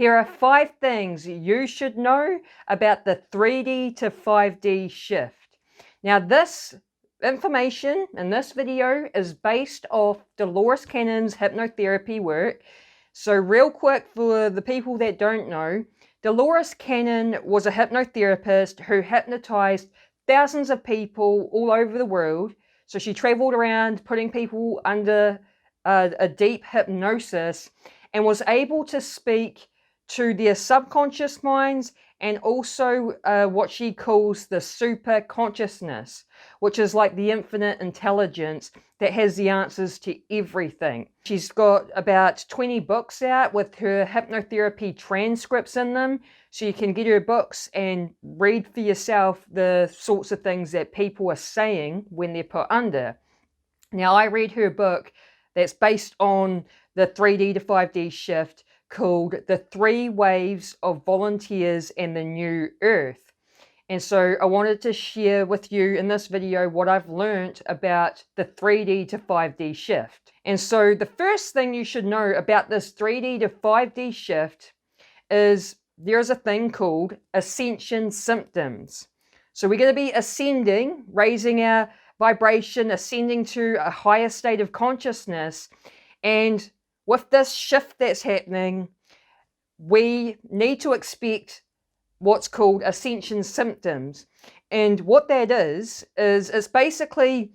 Here are 5 things you should know about the 3D to 5D shift. Now, this information in this video is based off Dolores Cannon's hypnotherapy work. So real quick, for the people that don't know, Dolores Cannon was a hypnotherapist who hypnotized thousands of people all over the world. So she traveled around putting people under a deep hypnosis and was able to speak to their subconscious minds and also what she calls the super consciousness, which is like the infinite intelligence that has the answers to everything. She's got about 20 books out with her hypnotherapy transcripts in them, so you can get her books and read for yourself the sorts of things that people are saying when they're put under. Now, I read her book that's based on the 3D to 5D shift, called The 3 Waves of Volunteers and the New Earth. And so I wanted to share with you in this video what I've learned about the 3D to 5D shift. And so the first thing you should know about this 3D to 5D shift is there's a thing called ascension symptoms. So we're going to be ascending, raising our vibration, ascending to a higher state of consciousness. And with this shift that's happening, we need to expect what's called ascension symptoms. And what that is it's basically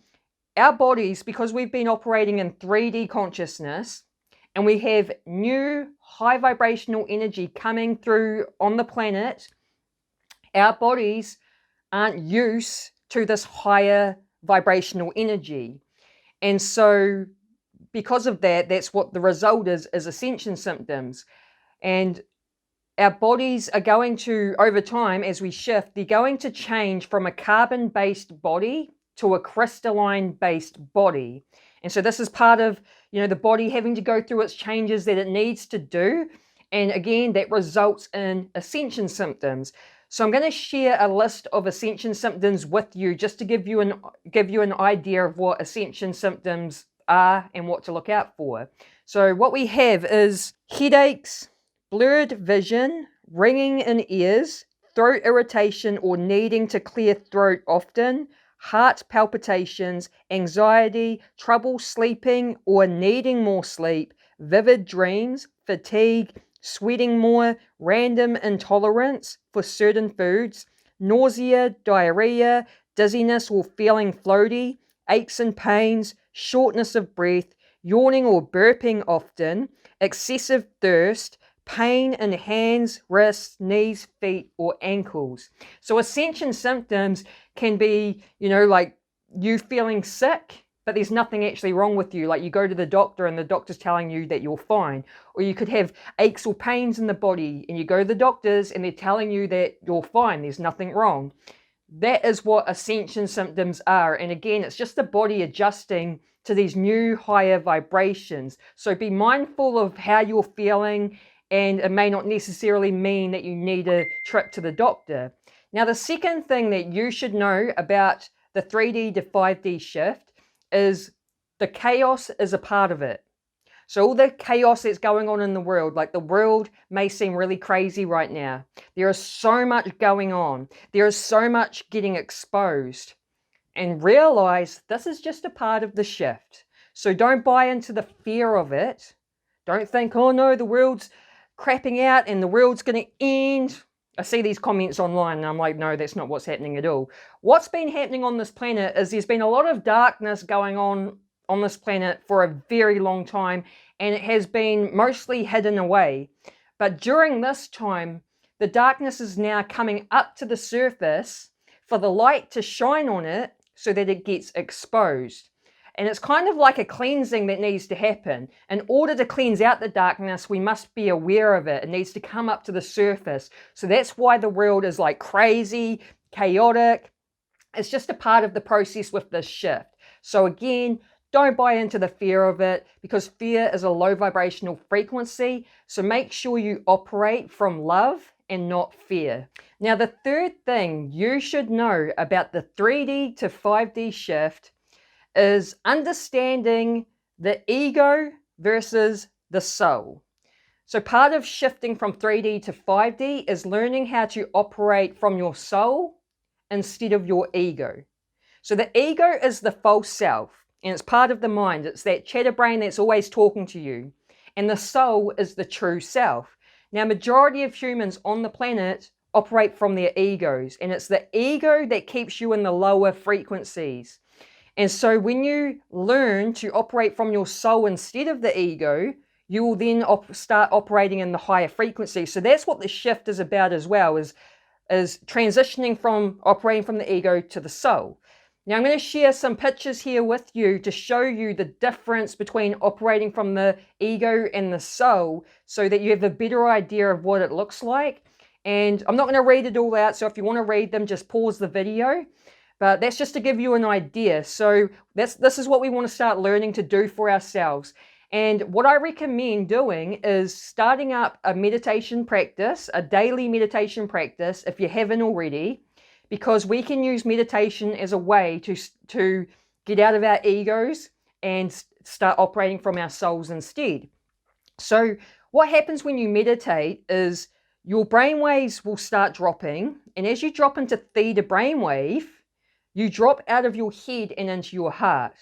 our bodies, because we've been operating in 3D consciousness and we have new high vibrational energy coming through on the planet, our bodies aren't used to this higher vibrational energy. And so because of that, that's what the result is ascension symptoms. And our bodies are going to, over time, as we shift, they're going to change from a carbon-based body to a crystalline-based body. And so this is part of, the body having to go through its changes that it needs to do. And again, that results in ascension symptoms. So I'm going to share a list of ascension symptoms with you just to give you an idea of what ascension symptoms are and what to look out for. So what we have is headaches, blurred vision, ringing in ears, throat irritation or needing to clear throat often, heart palpitations, anxiety, trouble sleeping or needing more sleep, vivid dreams, fatigue, sweating more, random intolerance for certain foods, nausea, diarrhea, dizziness or feeling floaty, aches and pains, shortness of breath, yawning or burping often, excessive thirst, pain in hands, wrists, knees, feet, or ankles. So ascension symptoms can be, like you feeling sick, but there's nothing actually wrong with you. Like you go to the doctor and the doctor's telling you that you're fine. Or you could have aches or pains in the body and you go to the doctors and they're telling you that you're fine, there's nothing wrong. That is what ascension symptoms are. And again, it's just the body adjusting to these new higher vibrations. So be mindful of how you're feeling, and it may not necessarily mean that you need a trip to the doctor. Now, the second thing that you should know about the 3D to 5D shift is the chaos is a part of it. So all the chaos that's going on in the world, like the world may seem really crazy right now. There is so much going on. There is so much getting exposed. And realize this is just a part of the shift. So don't buy into the fear of it. Don't think, oh no, the world's crapping out and the world's going to end. I see these comments online and I'm like, no, that's not what's happening at all. What's been happening on this planet is there's been a lot of darkness going on this planet for a very long time, and it has been mostly hidden away. But during this time, the darkness is now coming up to the surface for the light to shine on it so that it gets exposed. And it's kind of like a cleansing that needs to happen. In order to cleanse out the darkness, we must be aware of it. It needs to come up to the surface. So that's why the world is like crazy, chaotic. It's just a part of the process with this shift. So again, don't buy into the fear of it, because fear is a low vibrational frequency. So make sure you operate from love and not fear. Now, the third thing you should know about the 3D to 5D shift is understanding the ego versus the soul. So part of shifting from 3D to 5D is learning how to operate from your soul instead of your ego. So the ego is the false self, and it's part of the mind. It's that chatter brain that's always talking to you. And the soul is the true self. Now, majority of humans on the planet operate from their egos, and it's the ego that keeps you in the lower frequencies. And so when you learn to operate from your soul instead of the ego, you will then start operating in the higher frequency. So that's what the shift is about as well, is transitioning from operating from the ego to the soul. Now I'm going to share some pictures here with you to show you the difference between operating from the ego and the soul so that you have a better idea of what it looks like. And I'm not going to read it all out, so if you want to read them, just pause the video. But that's just to give you an idea. So this is what we want to start learning to do for ourselves. And what I recommend doing is starting up a meditation practice, a daily meditation practice, if you haven't already, because we can use meditation as a way to get out of our egos and start operating from our souls instead. So what happens when you meditate is your brainwaves will start dropping, and as you drop into theta brainwave, you drop out of your head and into your heart.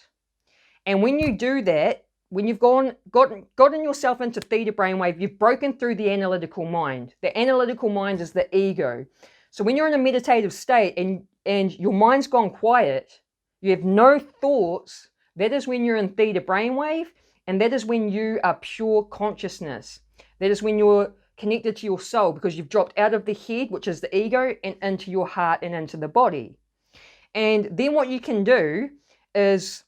And when you do that, when you've gotten yourself into theta brainwave, you've broken through the analytical mind. The analytical mind is the ego. So when you're in a meditative state and your mind's gone quiet, you have no thoughts, that is when you're in theta brainwave, and that is when you are pure consciousness. That is when you're connected to your soul, because you've dropped out of the head, which is the ego, and into your heart and into the body. And then what you can do is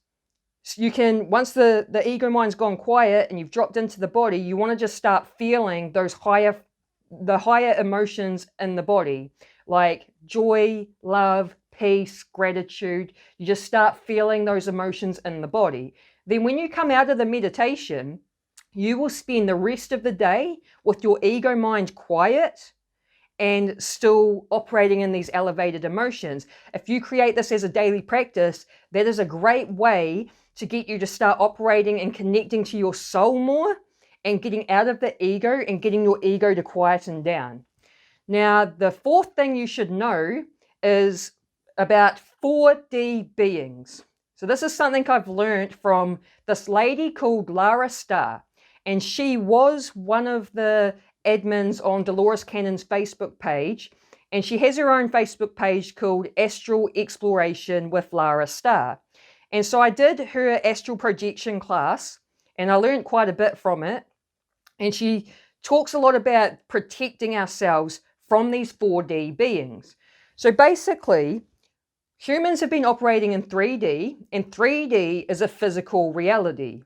you can, once the ego mind's gone quiet and you've dropped into the body, you want to just start feeling the higher emotions in the body, like joy, love, peace, gratitude. You just start feeling those emotions in the body. Then when you come out of the meditation, you will spend the rest of the day with your ego mind quiet and still operating in these elevated emotions. If you create this as a daily practice, that is a great way to get you to start operating and connecting to your soul more and getting out of the ego and getting your ego to quieten down. Now, the fourth thing you should know is about 4D beings. So this is something I've learned from this lady called Lara Starr, and she was one of the admins on Dolores Cannon's Facebook page, and she has her own Facebook page called Astral Exploration with Lara Starr. And so I did her astral projection class, and I learned quite a bit from it. And she talks a lot about protecting ourselves from these 4D beings. So basically, humans have been operating in 3D, and 3D is a physical reality.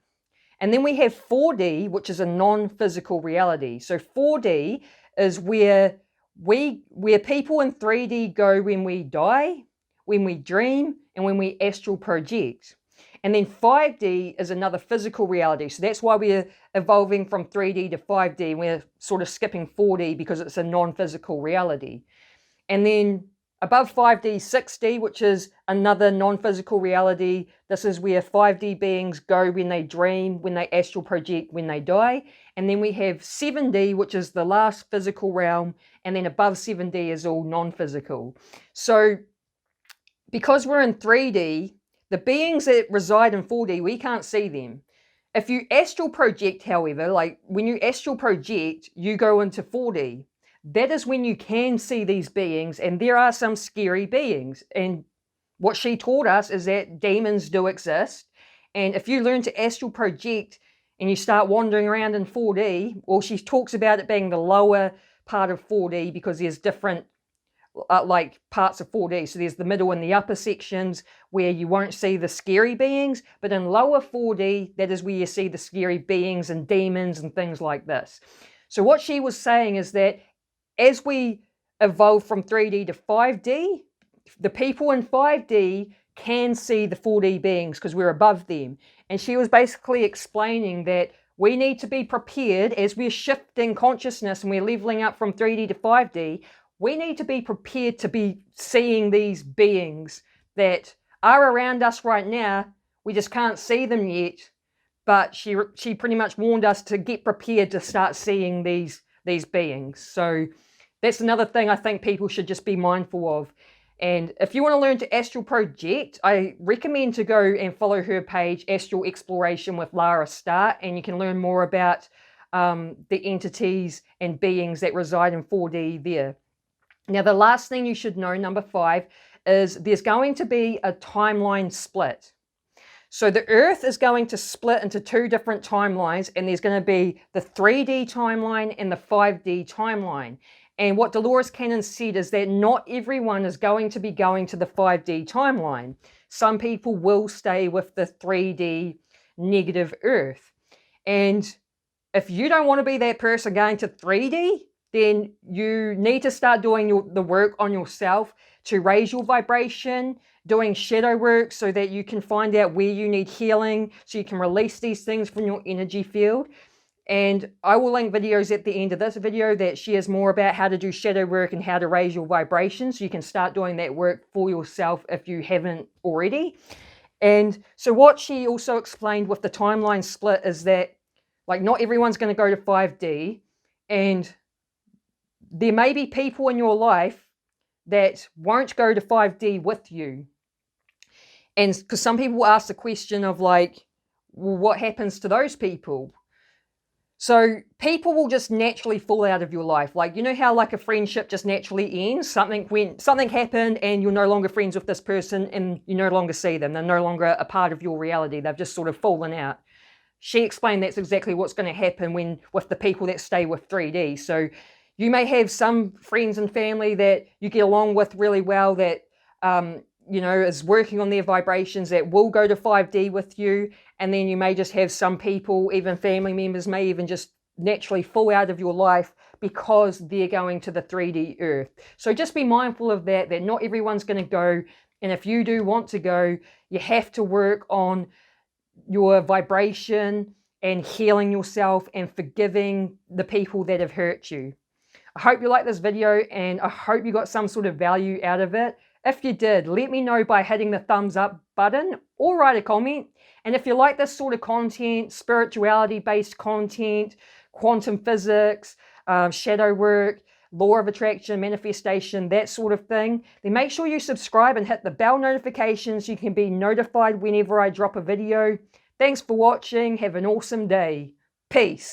And then we have 4D, which is a non-physical reality. So 4D is where people in 3D go when we die, when we dream, and when we astral project. And then 5D is another physical reality. So that's why we're evolving from 3D to 5D. We're sort of skipping 4D because it's a non-physical reality. And then above 5D, 6D, which is another non-physical reality. This is where 5D beings go when they dream, when they astral project, when they die. And then we have 7D, which is the last physical realm. And then above 7D is all non-physical. So because we're in 3D, the beings that reside in 4D, we can't see them. If you astral project, however, like when you astral project, you go into 4D. That is when you can see these beings, and there are some scary beings. And what she taught us is that demons do exist. And if you learn to astral project and you start wandering around in 4D, well, she talks about it being the lower part of 4D because there's different like parts of 4D. So there's the middle and the upper sections where you won't see the scary beings, but in lower 4D, that is where you see the scary beings and demons and things like this. So what she was saying is that as we evolve from 3D to 5D, the people in 5D can see the 4D beings because we're above them. And she was basically explaining that we need to be prepared as we're shifting consciousness and we're leveling up from 3D to 5D. We need to be prepared to be seeing these beings that are around us right now. We just can't see them yet, but she pretty much warned us to get prepared to start seeing these beings. So that's another thing I think people should just be mindful of. And if you want to learn to astral project, I recommend to go and follow her page, Astral Exploration with Lara Starr, and you can learn more about the entities and beings that reside in 4D there. Now, the last thing you should know, number 5, is there's going to be a timeline split. So the Earth is going to split into 2 different timelines, and there's going to be the 3D timeline and the 5D timeline. And what Dolores Cannon said is that not everyone is going to be going to the 5D timeline. Some people will stay with the 3D negative Earth. And if you don't want to be that person going to 3D, then you need to start doing the work on yourself to raise your vibration, doing shadow work so that you can find out where you need healing, so you can release these things from your energy field. And I will link videos at the end of this video that shares more about how to do shadow work and how to raise your vibration, so you can start doing that work for yourself if you haven't already. And so what she also explained with the timeline split is that, like, not everyone's going to go to 5D, and there may be people in your life that won't go to 5D with you. And because some people ask the question of, like, well, what happens to those people? So people will just naturally fall out of your life. Like, you know how like a friendship just naturally ends? Something happened and you're no longer friends with this person and you no longer see them. They're no longer a part of your reality. They've just sort of fallen out. She explained that's exactly what's going to happen with the people that stay with 3D. So you may have some friends and family that you get along with really well that, you know, is working on their vibrations that will go to 5D with you. And then you may just have some people, even family members, may even just naturally fall out of your life because they're going to the 3D Earth. So just be mindful of that not everyone's going to go. And if you do want to go, you have to work on your vibration and healing yourself and forgiving the people that have hurt you. I hope you like this video and I hope you got some sort of value out of it. If you did, let me know by hitting the thumbs up button or write a comment. And if you like this sort of content, spirituality-based content, quantum physics, shadow work, law of attraction, manifestation, that sort of thing, then make sure you subscribe and hit the bell notification so you can be notified whenever I drop a video. Thanks for watching. Have an awesome day. Peace.